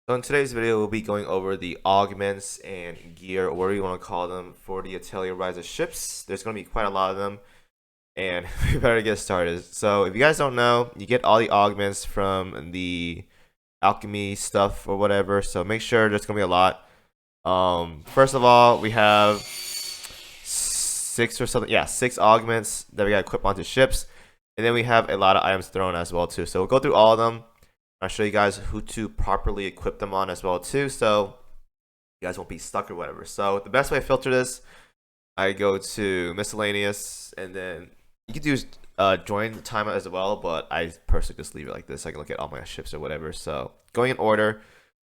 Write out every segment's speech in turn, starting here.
So in today's video, we'll be going over the augments and gear, or whatever you want to call them, for the Atelier Ryza ships. There's going to be quite a lot of them, and we better get started. So if you guys don't know, you get all the augments from the alchemy stuff or whatever, so make sure there's going to be a lot. First of all, we have six or something, yeah, six augments that we got to equip onto ships, and then we have a lot of items thrown as well too. So we'll go through all of them. I'll show you guys who to properly equip them on as well too, so you guys won't be stuck or whatever. So the best way to filter this, I go to miscellaneous, and then you can do join timeout as well, but I personally just leave it like this. I can look at all my ships or whatever. So going in order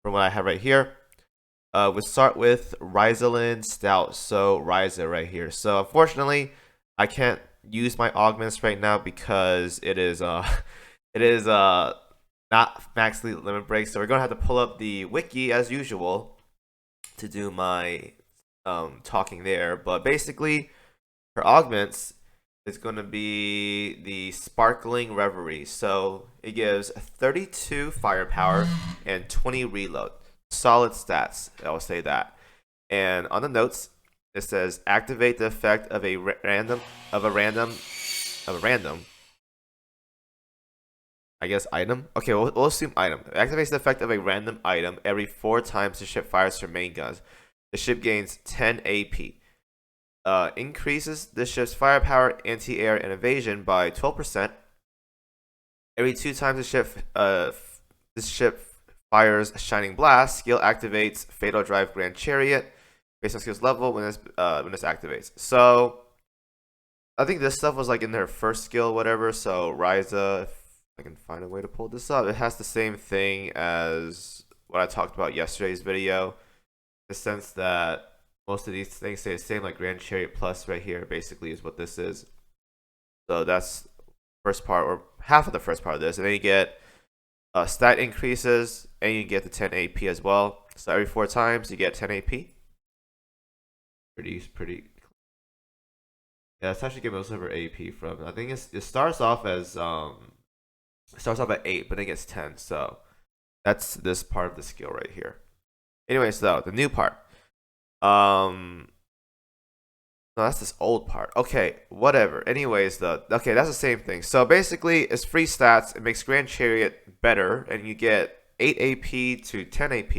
from what I have right here, we'll start with Ryza Stout. So Ryza right here. So unfortunately, I can't use my augments right now because it is not max limit break, so we're gonna have to pull up the wiki as usual to do my talking there. But basically, her augments is gonna be the sparkling Reverie. So it gives 32 firepower and 20 reload. Solid stats, I will say that. And on the notes, it says activate the effect of a random I guess item. Okay, we'll assume item. It activates the effect of a random item every 4 times the ship fires her main guns. The ship gains 10 AP. Increases the ship's firepower, anti-air, and evasion by 12%. Every 2 times this ship fires Shining Blast, skill activates Fatal Drive Grand Chariot based on skills level when this activates. So I think this stuff was like in their first skill, whatever. So Ryza, I can find a way to pull this up. It has the same thing as what I talked about yesterday's video, in the sense that most of these things stay the same, like Grand Chariot Plus right here basically is what this is. So that's first part, or half of the first part of this. And then you get stat increases, and you get the 10 AP as well. So every 4 times you get 10 AP. Pretty. Yeah, it's actually giving us over AP from. I think it starts off as it starts off at 8, but then it gets 10. So that's this part of the skill right here. Anyways, though, the new part. No, that's this old part. Okay, whatever. Anyways, though, okay, that's the same thing. So basically, it's free stats. It makes Grand Chariot better, and you get 8 AP to 10 AP,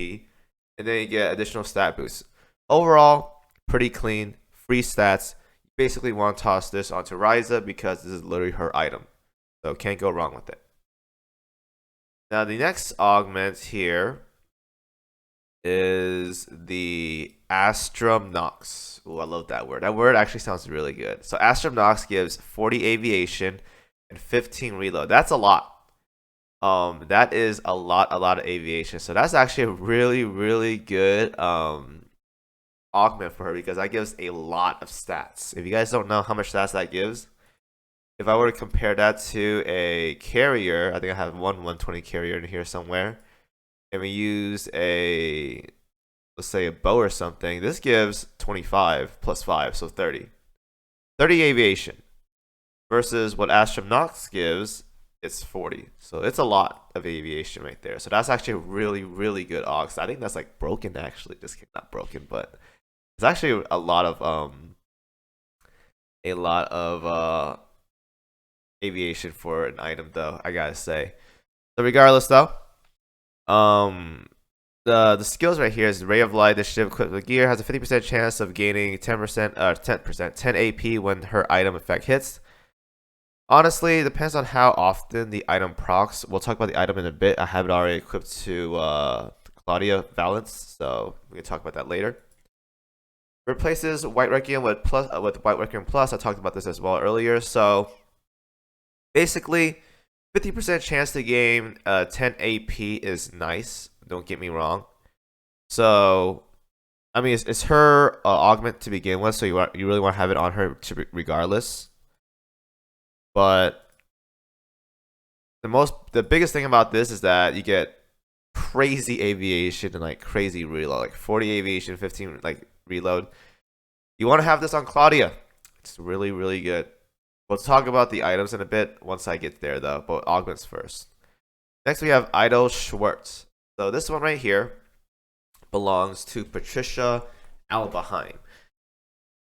and then you get additional stat boosts. Overall, pretty clean, free stats. You basically want to toss this onto Ryza because this is literally her item. So can't go wrong with it. Now the next augment here is the Astrumnox. Ooh, I love that word. That word actually sounds really good. So Astrumnox gives 40 aviation and 15 reload. That's a lot. That is a lot of aviation. So that's actually a really good augment for her because that gives a lot of stats. If you guys don't know how much stats that gives, if I were to compare that to a carrier, I think I have 120 carrier in here somewhere, and we use let's say a bow or something, this gives 25 plus 5, so 30. 30 aviation versus what Astrumnox gives, it's 40. So it's a lot of aviation right there. So that's actually a really good aug. I think that's like broken actually. Just not broken, but it's actually a lot of aviation for an item though, I gotta say. So regardless though, the skills right here is Ray of Light. This ship equipped with gear has a 50% chance of gaining 10 AP when her item effect hits. Honestly, it depends on how often the item procs. We'll talk about the item in a bit. I have it already equipped to Klaudia Valentz, so we can talk about that later. Replaces White Requiem with White Requiem Plus. I talked about this as well earlier. So basically, 50% chance to gain 10 AP is nice. Don't get me wrong. So, I mean, it's her augment to begin with, so you really want to have it on her regardless. But the biggest thing about this is that you get crazy aviation and like crazy reload, like 40 aviation, 15 like reload. You want to have this on Klaudia. It's really good. We'll talk about the items in a bit once I get there though, but augments first. Next we have Idle Schwert. So this one right here belongs to Patricia Abelheim.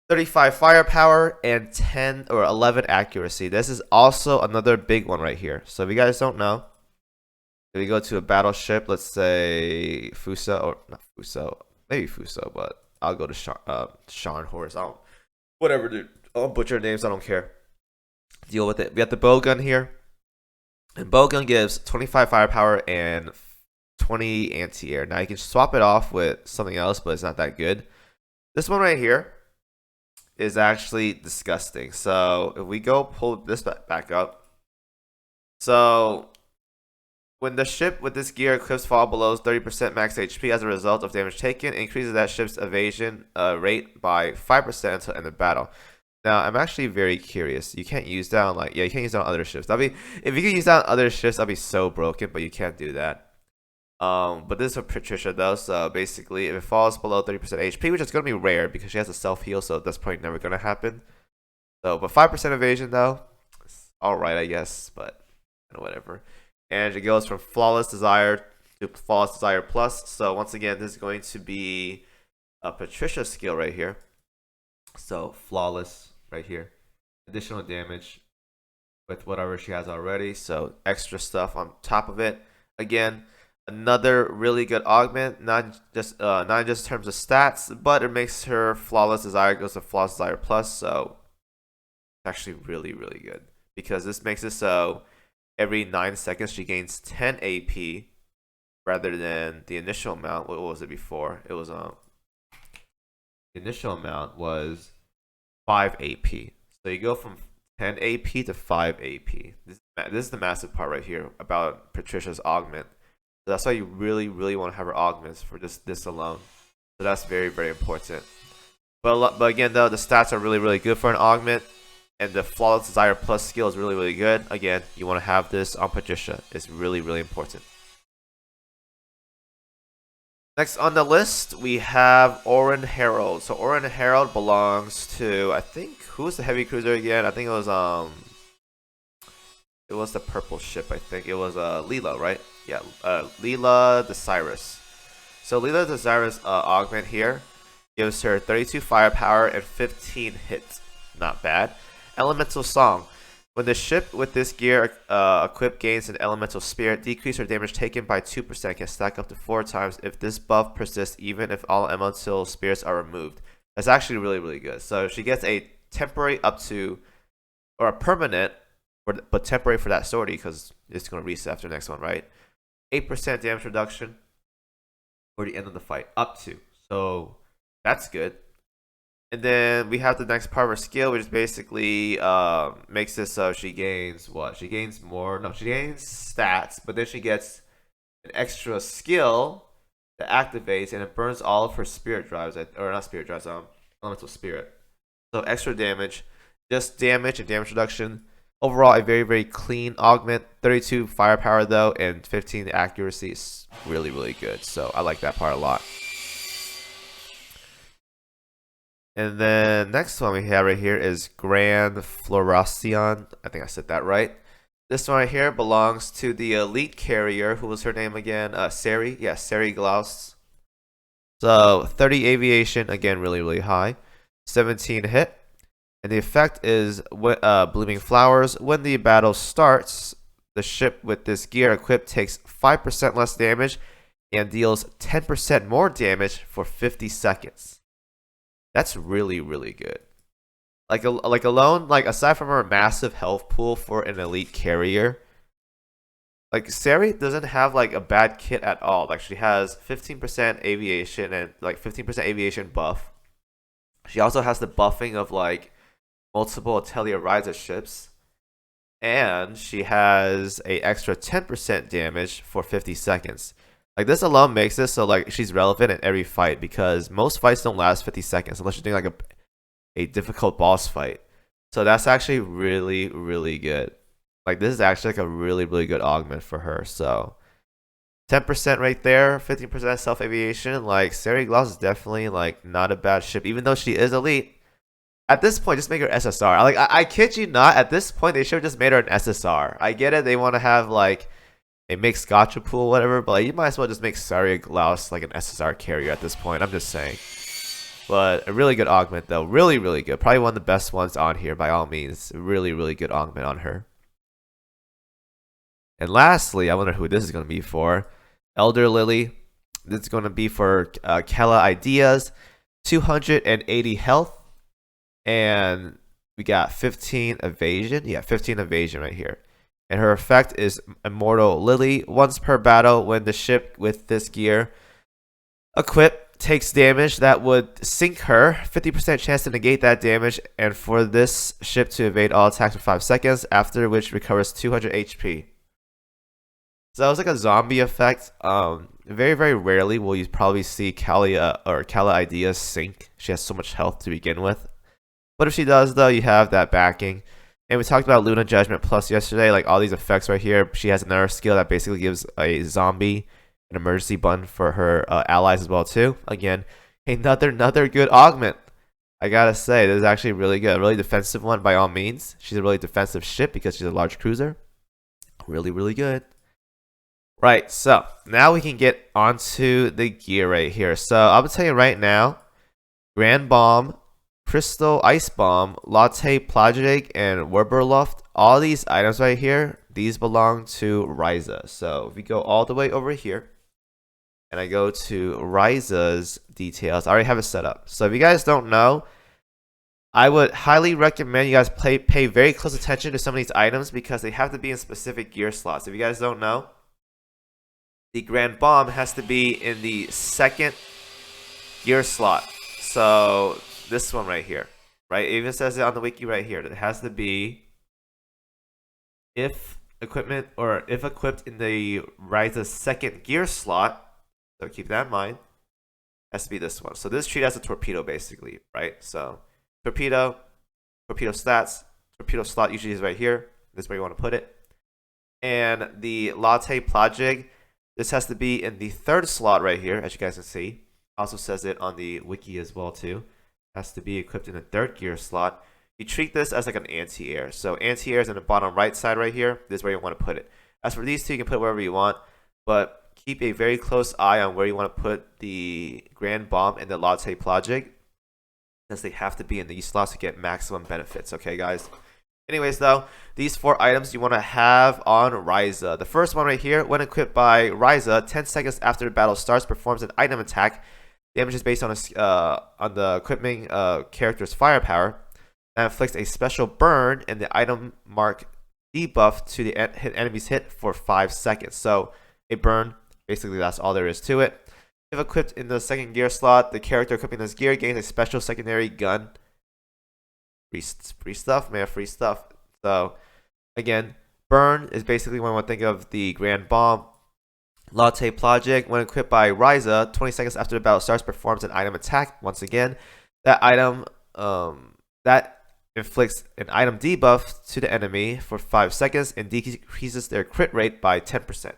35 firepower and 10 or 11 accuracy. This is also another big one right here. So if you guys don't know, if we go to a battleship, let's say Fuso, or not Fuso, maybe Fuso, but I'll go to Sean Horse. Whatever, dude. I'll butcher names, I don't care. Deal with it. We got the bowgun here. And bowgun gives 25 firepower and 20 anti-air. Now you can swap it off with something else, but it's not that good. This one right here is actually disgusting. So if we go pull this back up. So when the ship with this gear equips fall below 30% max HP as a result of damage taken, increases that ship's evasion rate by 5% until end of battle. Now, I'm actually very curious. You can't use that on, you can't use that on other ships. If you could use that on other ships, that'd be so broken, but you can't do that. But this is for Patricia though, so basically if it falls below 30% HP, which is going to be rare because she has a self-heal, so that's probably never going to happen. So, but 5% evasion though, it's alright I guess, but whatever. And it goes from Flawless Desire to Flawless Desire Plus, so once again, this is going to be a Patricia skill right here. So, Flawless right here. Additional damage with whatever she has already, so extra stuff on top of it. Again, another really good augment, not just in terms of stats, but it makes her Flawless Desire goes to Flawless Desire Plus, so it's actually really, really good. Because this makes it so every 9 seconds she gains 10 AP rather than the initial amount. What was it before? It was the initial amount was 5 AP. So you go from 10 AP to 5 AP. This is the massive part right here about Patricia's augment. So that's why you really, really want to have her augments for this alone. So that's very, very important. But again, though, the stats are really, really good for an augment. And the Flawless Desire Plus skill is really, really good. Again, you want to have this on Patricia. It's really, really important. Next on the list, we have Oren Herald. So Oren Herald belongs to, I think, who was the heavy cruiser again? I think it was the purple ship, I think. It was Lila, right? Yeah, Lila Decyrus. So Lila Decyrus augment here gives her 32 firepower and 15 hits. Not bad. Elemental Song. When the ship with this gear equipped gains an elemental spirit, decrease her damage taken by 2%, can stack up to 4 times if this buff persists even if all elemental spirits are removed. That's actually really, really good. So she gets a temporary up to, or a permanent, but temporary for that sortie because it's going to reset after the next one, right? 8% damage reduction for the end of the fight, up to. So that's good. And then we have the next part of her skill, which basically makes this so she gains what? She gains more. No, she gains stats, but then she gets an extra skill that activates and it burns all of her spirit drives, or not spirit drives, elemental spirit. So extra damage, just damage and damage reduction. Overall, a very, very clean augment. 32 firepower though, and 15 accuracy is really, really good. So I like that part a lot. And then next one we have right here is Grand Floracion. I think I said that right. This one right here belongs to the elite carrier. Who was her name again? Serri. Yeah, Serri Glaus. So 30 aviation, again, really, really high. 17 hit. And the effect is Blooming Flowers. When the battle starts, the ship with this gear equipped takes 5% less damage and deals 10% more damage for 50 seconds. That's really, really good. Like alone, like aside from her massive health pool for an elite carrier, like Serri doesn't have like a bad kit at all. Like she has 15% aviation and like 15% aviation buff. She also has the buffing of like multiple Atelier Ryza ships, and she has a extra 10% damage for 50 seconds. Like this alone makes this so like she's relevant in every fight because most fights don't last 50 seconds unless you're doing like a difficult boss fight. So that's actually really, really good. Like this is actually like a really, really good augment for her. So 10% right there, 15% self aviation. Like Serri Glaus is definitely like not a bad ship, even though she is elite. At this point, just make her SSR. Like I kid you not, at this point they should have just made her an SSR. I get it, they want to have like a mixed gotcha pool, whatever. But like, you might as well just make Serri or Glaus like an SSR carrier at this point. I'm just saying. But a really good augment though, really good. Probably one of the best ones on here by all means. Really good augment on her. And lastly, I wonder who this is going to be for. Elder Lily. This is going to be for Kella Ideas. 280 health. And we got 15 evasion. Yeah, 15 evasion right here. And her effect is Immortal Lily. Once per battle, when the ship with this gear equipped takes damage that would sink her, 50% chance to negate that damage, and for this ship to evade all attacks for 5 seconds, after which recovers 200 HP. So that was like a zombie effect. Very rarely will you probably see Klaudia or Kella Ideas sink. She has so much health to begin with. But if she does, though, you have that backing. And we talked about Luna Judgment Plus yesterday, like all these effects right here. She has another skill that basically gives a zombie an emergency button for her allies as well too. Again, another good augment. I gotta say, this is actually really good. A really defensive one by all means. She's a really defensive ship because she's a large cruiser. Really good. Right, so now we can get onto the gear right here. So I'm gonna tell you right now, Grand Bomb, Crystal Ice Bomb, Laute Plajig, and Wirbel Luft, all these items right here, these belong to Ryza. So if we go all the way over here, and I go to Ryza's details, I already have it set up. So if you guys don't know, I would highly recommend you guys pay very close attention to some of these items because they have to be in specific gear slots. If you guys don't know, the Grand Bomb has to be in the second gear slot. So this one right here, right? It even says it on the wiki right here that it has to be if equipped in the Ryza's second gear slot. So keep that in mind. Has to be this one. So this treat as a torpedo basically, right? So torpedo stats, torpedo slot usually is right here. This is where you want to put it. And the Laute Plajig, this has to be in the third slot right here, as you guys can see. Also says it on the wiki as well too. Has to be equipped in the third gear slot. You treat this as like an anti-air. So anti-air is in the bottom right side right here. This is where you want to put it. As for these two, you can put it wherever you want, but keep a very close eye on where you want to put the Grand Bomb and the Laute Plajig, because they have to be in these slots to get maximum benefits. Okay, guys. Anyways, though, these 4 items you want to have on Ryza. The first one right here, when equipped by Ryza, 10 seconds after the battle starts, performs an item attack. Damage is based on the equipping character's firepower. That inflicts a special burn and the item mark debuff to the enemy's hit for 5 seconds. So a burn, basically that's all there is to it. If equipped in the second gear slot, the character equipping this gear gains a special secondary gun. Free stuff, man, free stuff. So again, burn is basically when I think of the Grand Bomb. Laute Plajig, when equipped by Ryza, 20 seconds after the battle starts, performs an item attack. Once again, that item that inflicts an item debuff to the enemy for 5 seconds and decreases their crit rate by 10%.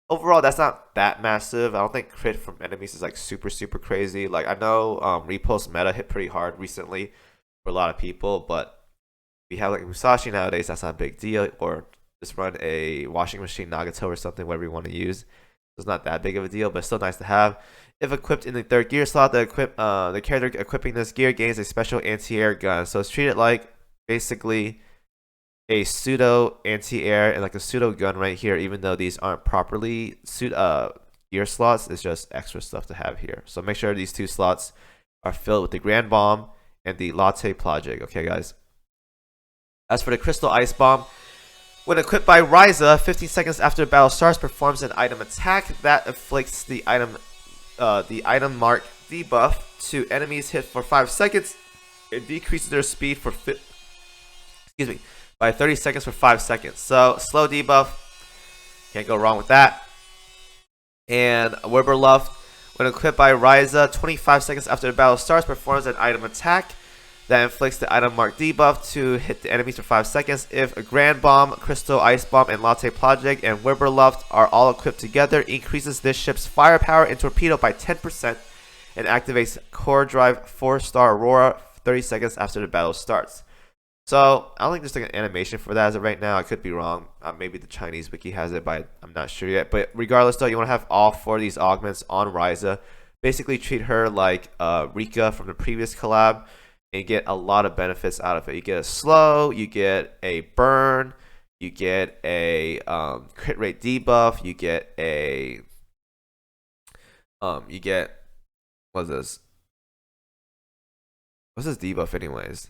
Overall, that's not that massive. I don't think crit from enemies is like super crazy. Like I know Repulse meta hit pretty hard recently for a lot of people, but if you have like Musashi nowadays, that's not a big deal. Or just run a washing machine Nagato or something, whatever you want to use. It's not that big of a deal, but it's still nice to have. If equipped in the third gear slot, the character equipping this gear gains a special anti-air gun. So it's treated like basically a pseudo anti-air and like a pseudo gun right here, even though these aren't properly gear slots. It's just extra stuff to have here. So make sure these 2 slots are filled with the Grand Bomb and the Laute Plajig. Okay, guys. As for the Crystal Ice Bomb, when equipped by Ryza, 15 seconds after the battle starts, performs an item attack that inflicts the item mark debuff to enemies hit for 5 seconds. It decreases their speed for by 30 seconds for 5 seconds. So slow debuff, can't go wrong with that. And Wirbel Luft, when equipped by Ryza, 25 seconds after the battle starts, performs an item attack that inflicts the item mark debuff to hit the enemies for 5 seconds. If a Grand Bomb, Crystal Ice Bomb, and Laute Plajig and Wirbel Luft are all equipped together, increases this ship's firepower and torpedo by 10% and activates Core Drive 4-star Aurora 30 seconds after the battle starts. So I don't think there's like an animation for that as of right now. I could be wrong. Maybe the Chinese wiki has it, but I'm not sure yet. But regardless, though, you want to have all 4 of these augments on Ryza. Basically, treat her like Rika from the previous collab, and you get a lot of benefits out of it. You get a slow, you get a burn, you get a crit rate debuff, you get a you get what's this? What's this debuff anyways?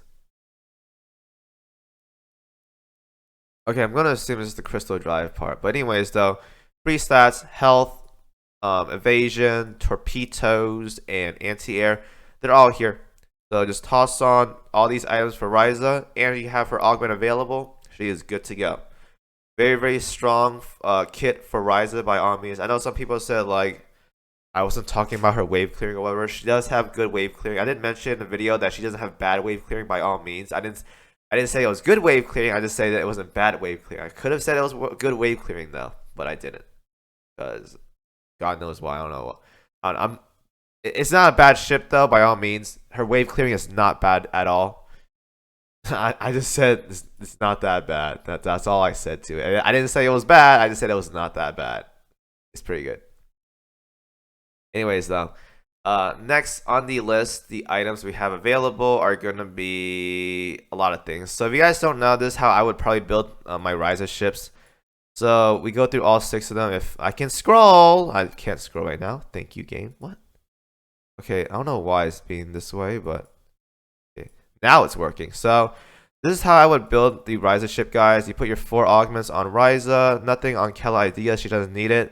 Okay, I'm gonna assume this is the crystal drive part. But anyways, though, 3 stats: health, evasion, torpedoes, and anti-air. They're all here. So just toss on all these items for Ryza, and you have her augment available. She is good to go. Very, very strong kit for Ryza by all means. I know some people said like I wasn't talking about her wave clearing or whatever. She does have good wave clearing. I didn't mention in the video that she doesn't have bad wave clearing by all means. I didn't say it was good wave clearing. I just say that it wasn't bad wave clearing. I could have said it was good wave clearing though, but I didn't because God knows why. I don't know. It's not a bad ship though. By all means, her wave clearing is not bad at all. I just said it's not that bad. That's all I said to it. I didn't say it was bad. I just said it was not that bad. It's pretty good. Anyways, though, next on the list, the items we have available are going to be a lot of things. So if you guys don't know, this is how I would probably build my Ryza ships. So we go through all 6 of them. If I can scroll, I can't scroll right now. Thank you, game. What? Okay, I don't know why it's being this way, but okay. Now it's working. So this is how I would build the Ryza ship, guys. You put your 4 augments on Ryza, nothing on Klaudia. She doesn't need it.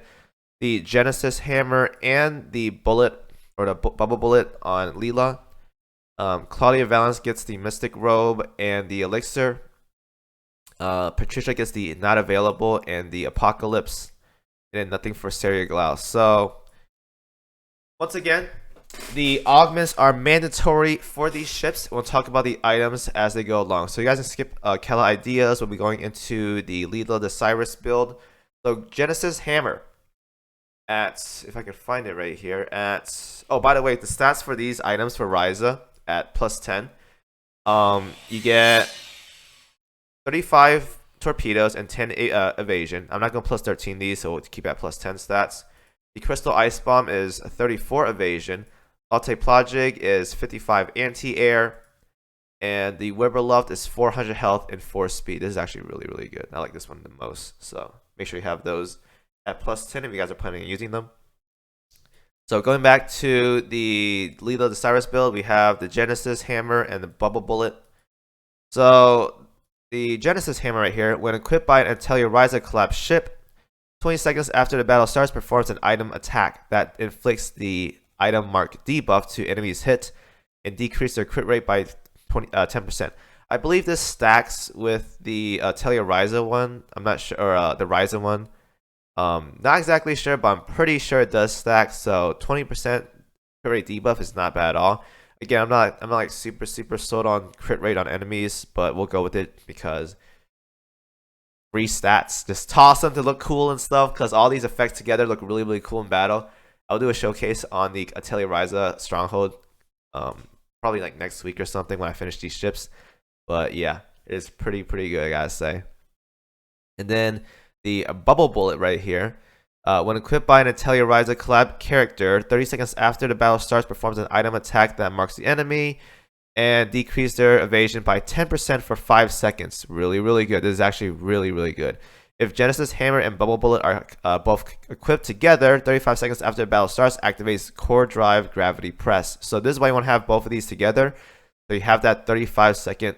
The Genesis hammer and the bullet or the bubble bullet on Lila. Claudia Valentz gets the mystic robe and the elixir. Patricia gets the not available and the apocalypse, and then nothing for Serri or Glaus. So once again, the augments are mandatory for these ships. We'll talk about the items as they go along. So you guys can skip Kella ideas. We'll be going into the Lila Decyrus build. So Genesis hammer. At, if I can find it right here, at, oh, by the way, the stats for these items for Ryza at +10, you get 35 torpedoes and 10 evasion. I'm not going to +13 these, so we'll keep at +10 stats. The Crystal Ice Bomb is 34 evasion. Laute Plajig is 55 anti-air. And the Wirbel Luft is 400 health and 4 speed. This is actually really, really good. I like this one the most, so make sure you have those at +10 if you guys are planning on using them. So going back to the Lila Decyrus build, we have the Genesis hammer and the bubble bullet. So the Genesis hammer right here, when equipped by an Atelier Ryza collab ship, 20 seconds after the battle starts, performs an item attack that inflicts the item mark debuff to enemies hit and decrease their crit rate by 10%. I believe this stacks with the Atelier Ryza one. I'm not sure, or the Ryza one. Not exactly sure, but I'm pretty sure it does stack. So 20% crit rate debuff is not bad at all. Again, I'm not like super sold on crit rate on enemies, but we'll go with it because free stats. Just toss them to look cool and stuff, because all these effects together look really cool in battle. I'll do a showcase on the Atelier Ryza stronghold, probably like next week or something when I finish these ships. But yeah, it's pretty good, I gotta say. And then the bubble bullet right here. When equipped by an Atelier Ryza collab character, 30 seconds after the battle starts, performs an item attack that marks the enemy and decrease their evasion by 10% for 5 seconds. Really good. This is actually really good. If Genesis hammer and bubble bullet are both equipped together, 35 seconds after the battle starts, activates core drive gravity press. So this is why you want to have both of these together. So you have that 35-second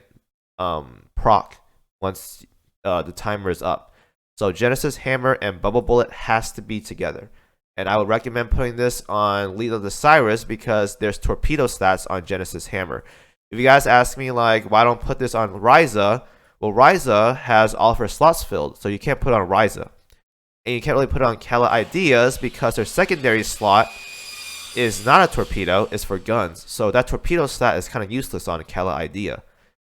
proc once the timer is up. So Genesis hammer and bubble bullet has to be together. And I would recommend putting this on Lila Decyrus because there's torpedo stats on Genesis hammer. If you guys ask me like, why don't put this on Ryza? Well, Ryza has all of her slots filled, so you can't put it on Ryza. And you can't really put it on Kella Ideas because their secondary slot is not a torpedo, it's for guns. So that torpedo stat is kind of useless on Kella Idea.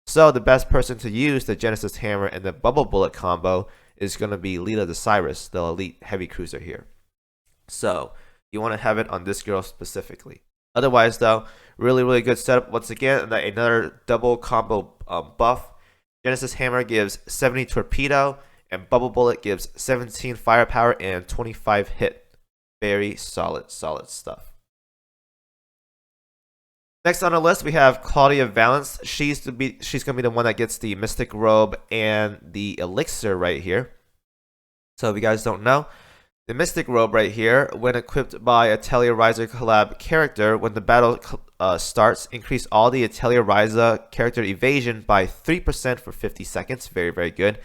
So the best person to use the Genesis hammer and the bubble bullet combo is going to be Lila Decyrus, the elite heavy cruiser here. So you want to have it on this girl specifically. Otherwise, though, really good setup. Once again, another double combo buff. Genesis Hammer gives 70 torpedo, and Bubble Bullet gives 17 firepower and 25 hit. Very solid stuff. Next on the list, we have Klaudia Valentz. She's gonna be the one that gets the Mystic Robe and the Elixir right here. So if you guys don't know, the Mystic Robe right here, when equipped by Atelier Ryza Collab character, when the battle starts, increase all the Atelier Ryza character evasion by 3% for 50 seconds. Very, very good.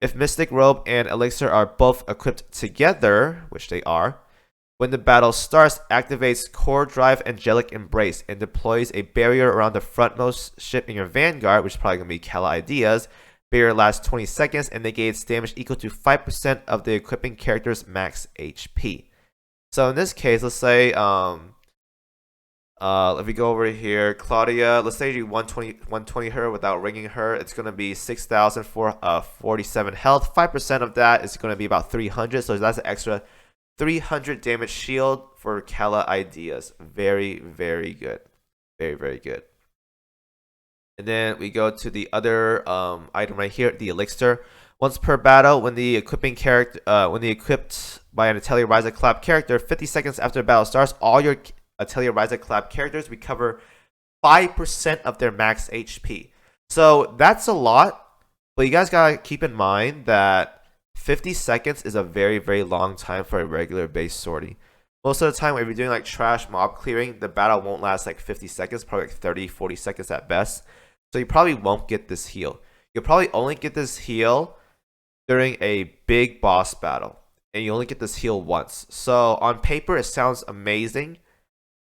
If Mystic Robe and Elixir are both equipped together, which they are, when the battle starts, activates Core Drive Angelic Embrace and deploys a barrier around the frontmost ship in your vanguard, which is probably going to be Kala Ideas. Barrier lasts 20 seconds and negates damage equal to 5% of the equipping character's max HP. So in this case, let's say, if we go over here, Klaudia, let's say you 120 her without ringing her, it's going to be 6,447 health. 5% of that is going to be about 300, so that's an extra 300 damage shield for Kala Ideas. Very, very good. Very, very good. And then we go to the other item right here, the Elixir. Once per battle, when the equipped by an Atelier Ryza Collab character, 50 seconds after the battle starts, all your Atelier Ryza Collab characters recover 5% of their max HP. So that's a lot, but you guys gotta keep in mind that 50 seconds is a very, very long time for a regular base sortie. Most of the time, if you're doing like trash mob clearing, the battle won't last like 50 seconds, probably like 30, 40 seconds at best. So you probably won't get this heal. You'll probably only get this heal during a big boss battle. And you only get this heal once. So on paper, it sounds amazing,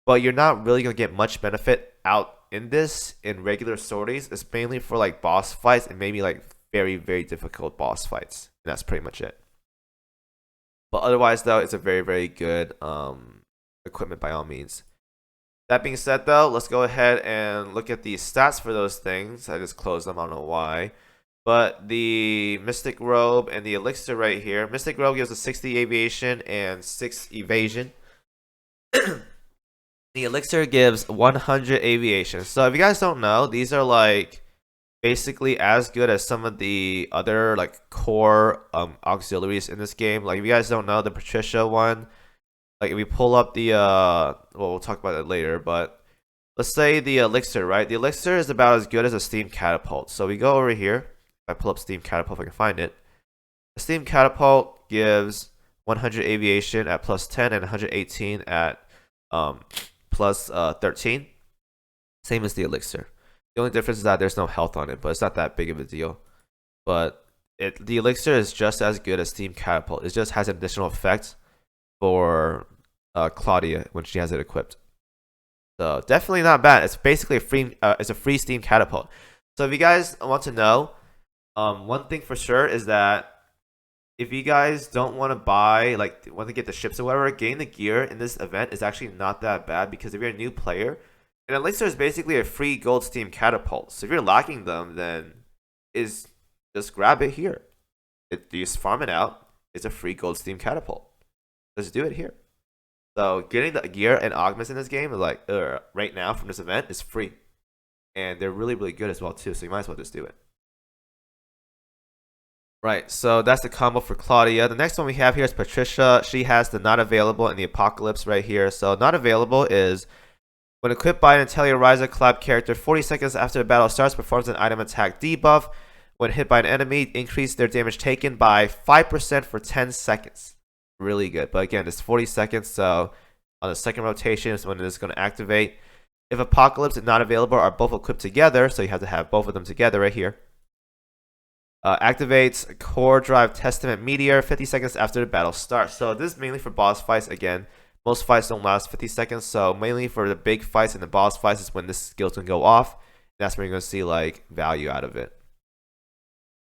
but you're not really going to get much benefit out in this in regular sorties. It's mainly for like boss fights and maybe like very, very difficult boss fights. And that's pretty much it. But otherwise, though, it's a very, very good equipment by all means. That being said, though, let's go ahead and look at the stats for those things. I just closed them, I don't know why. But the Mystic Robe and the Elixir right here. Mystic Robe gives a 60 aviation and 6 evasion. The Elixir gives 100 aviation. So if you guys don't know, these are like basically as good as some of the other like core auxiliaries in this game. Like if you guys don't know, the Patricia one, like if we pull up the well, we'll talk about it later, but let's say the Elixir, right? The Elixir is about as good as a Steam Catapult. So we go over here. If I pull up Steam Catapult, if I can find it. The Steam Catapult gives 100 aviation at plus 10 and 118 at plus 13. Same as the Elixir. The only difference is that there's no health on it, but it's not that big of a deal. But the Elixir is just as good as Steam Catapult. It just has an additional effect for Klaudia when she has it equipped. So definitely not bad. It's basically a free Steam Catapult. So if you guys want to know, one thing for sure is that if you guys don't want to buy, like, want to get the ships or whatever, getting the gear in this event is actually not that bad, because if you're a new player, and Elixir is basically a free gold Steam Catapult. So if you're lacking them, then just grab it here. You just farm it out. It's a free gold Steam Catapult. Let's do it here. So getting the gear and augments in this game is like, right now from this event is free. And they're really, really good as well too, so you might as well just do it. Right, so that's the combo for Klaudia. The next one we have here is Patricia. She has the not available and the apocalypse right here. So not available is when equipped by an Atelier Ryza Collab character, 40 seconds after the battle starts, performs an item attack debuff. When hit by an enemy, increase their damage taken by 5% for 10 seconds. Really good. But again, it's 40 seconds, so on the second rotation is when it is going to activate. If Apocalypse and not available are both equipped together, so you have to have both of them together right here. Activates Core Drive Testament Meteor 50 seconds after the battle starts. So this is mainly for boss fights. Again, most fights don't last 50 seconds, so mainly for the big fights and the boss fights is when this skill can go off. That's when you're going to see like value out of it.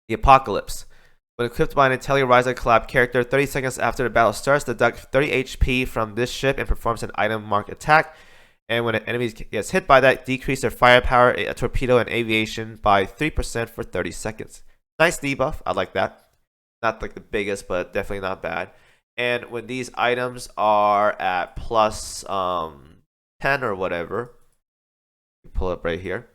The Apocalypse. When equipped by an Atelier Ryza Collab character, 30 seconds after the battle starts, deduct 30 HP from this ship and performs an item marked attack. And when an enemy gets hit by that, decrease their firepower, torpedo, and aviation by 3% for 30 seconds. Nice debuff. I like that. Not like the biggest, but definitely not bad. And when these items are at plus 10 or whatever, pull up right here.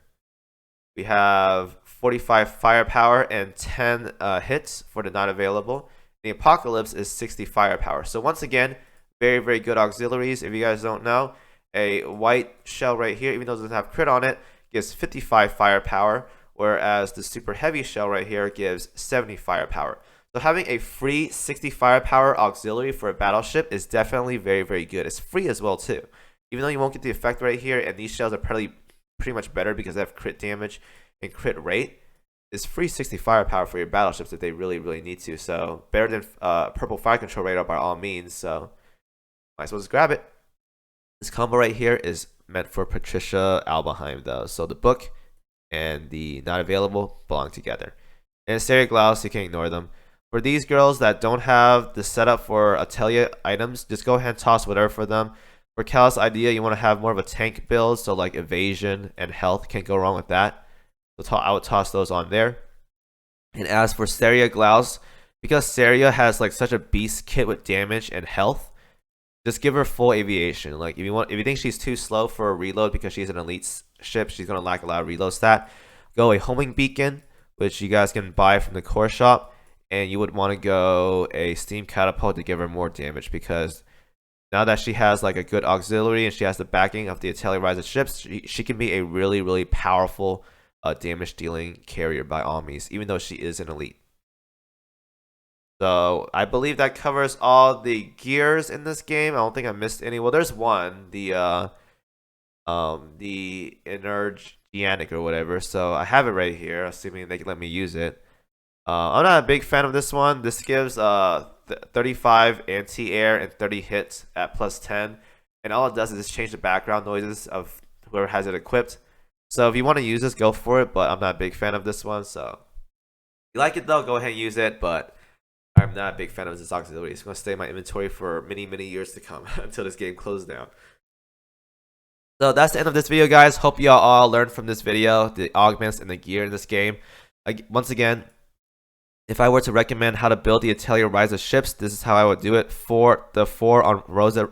We have 45 firepower and 10 hits for the not available. The Apocalypse is 60 firepower. So once again, very, very good auxiliaries. If you guys don't know, a white shell right here, even though it doesn't have crit on it, gives 55 firepower, whereas the super heavy shell right here gives 70 firepower. So having a free 60 firepower auxiliary for a battleship is definitely very, very good. It's free as well too. Even though you won't get the effect right here, and these shells are pretty much better because they have crit damage and crit rate, it's free 60 firepower for your battleships if they really, really need to. So better than purple fire control radar by all means. So might as well just grab it. This combo right here is meant for Patricia Abelheim though. So the book and the not available belong together. And Serri, Glaus, you can ignore them. For these girls that don't have the setup for Atelier items, just go ahead and toss whatever for them. For Callus idea, you want to have more of a tank build, so like evasion and health, can't go wrong with that. So I would toss those on there. And as for Serri, Glaus, because Serri has like such a beast kit with damage and health, just give her full aviation. Like if you think she's too slow for a reload because she's an elite ship, she's gonna lack a lot of reload stat, go a homing beacon, which you guys can buy from the core shop, and you would want to go a Steam Catapult to give her more damage, because now that she has like a good auxiliary and she has the backing of the Atelier Ryza ships, she can be a really, really powerful damage dealing carrier by all means, even though she is an elite. So I believe that covers all the gears in this game. I don't think I missed any. Well, there's one, the Energetic or whatever. So I have it right here, assuming they can let me use it. I'm not a big fan of this one. This gives 35 anti-air and 30 hits at +10, and all it does is just change the background noises of whoever has it equipped. So if you want to use this, go for it, but I'm not a big fan of this one. So if you like it though, go ahead and use it, but I'm not a big fan of this auxiliary. It's going to stay in my inventory for many, many years to come until this game closes down. So that's the end of this video, guys. Hope y'all all learned from this video, the augments and the gear in this game. Once again, if I were to recommend how to build the Atelier Ryza ships, this is how I would do it. For the 4 on Ryza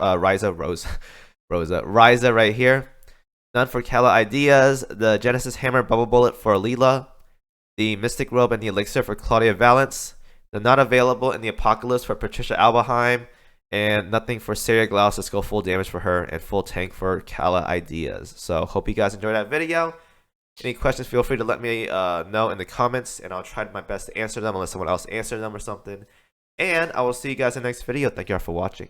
right here. None for Kala Ideas, the Genesis Hammer Bubble Bullet for Lila, the Mystic Robe and the Elixir for Klaudia Valentz, the not available in the Apocalypse for Patricia Abelheim, and nothing for Serri, Glaus. Let's go full damage for her and full tank for Kala Ideas. So hope you guys enjoyed that video. Any questions, feel free to let me know in the comments, and I'll try my best to answer them unless someone else answered them or something. And I will see you guys in the next video. Thank you all for watching.